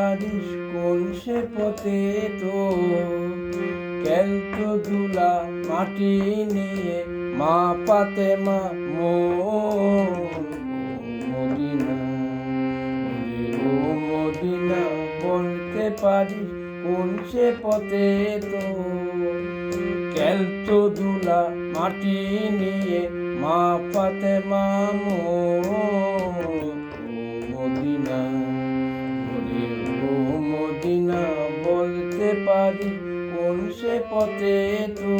পারিস কোন সে পথে তো ক্যালতো ধুলা মাটি নিয়ে মা পাতে মা মদিনা ও মদিনা বলতে পারিস কোন সে পথে তো ক্যালতো ধুলা মাটি নিয়ে মা পাতে মা মদিনা ও মদিনা বলতে পারি কোন সে পথে তো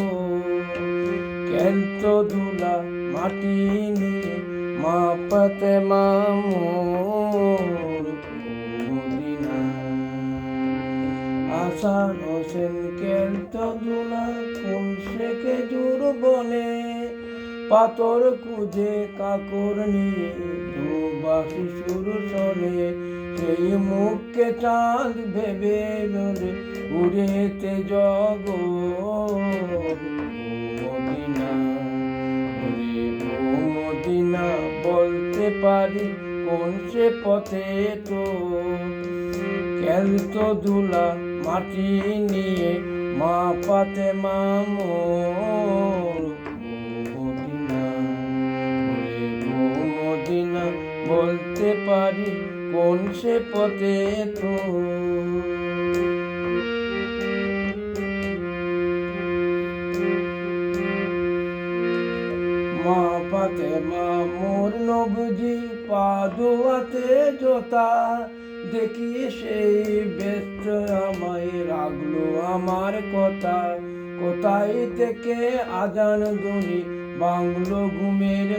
ক্যালতো ধুলা মাটি নিয়ে মা পাতে মা মদিনা আসান হোসেন ক্যালতো ধুলা কোন সে খেজুর বনে পাথর খুঁজে কাকর নিয়ে দুবাসি সুর শোনে সেই মুখকে চাঁদ ভেবে বলে উড়েতে মদিনা ও মদিনা বলতে পারি কোন সে পথে তো ক্যালতো ধুলা মাটি নিয়ে মা পাতে মা মদিনা বলতে পারি কোন সে পথে তো মা পাতে মা মোর নবজি পা ধোয়াতে জোতা দেখি সেই ব্যস্ত আমায় রাখলো আমার কথা কোথায় থেকে আজান ধ্বনি বাংলো ঘুমের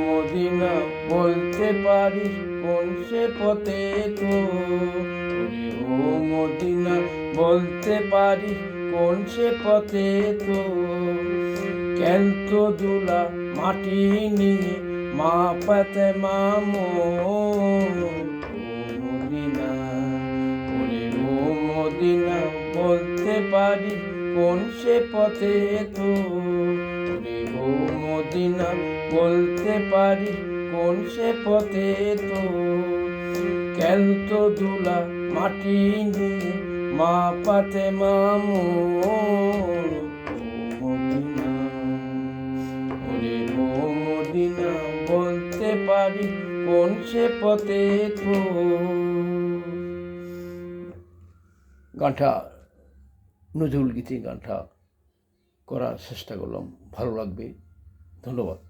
মদিনা বলতে পারিস কোন সে পথে তো ও মদিনা বলতে পারিস কোন সে পথে তো ক্যালতো ধুলা মাটি নিয়ে মা পাতে মা মদিনা ও মদিনা বলতে পারি কোন সে পথে তো ও মদিনা বলতে পারি কোন সে পথে তো ক্যালতো ধুলা মাটি নিয়ে মা পাতে মা মদিনা বলতে পারি কোন সে পথে তো। গানটা নজরুল গীতি গানটা করার চেষ্টা করলাম, ভালো লাগবে, ধন্যবাদ।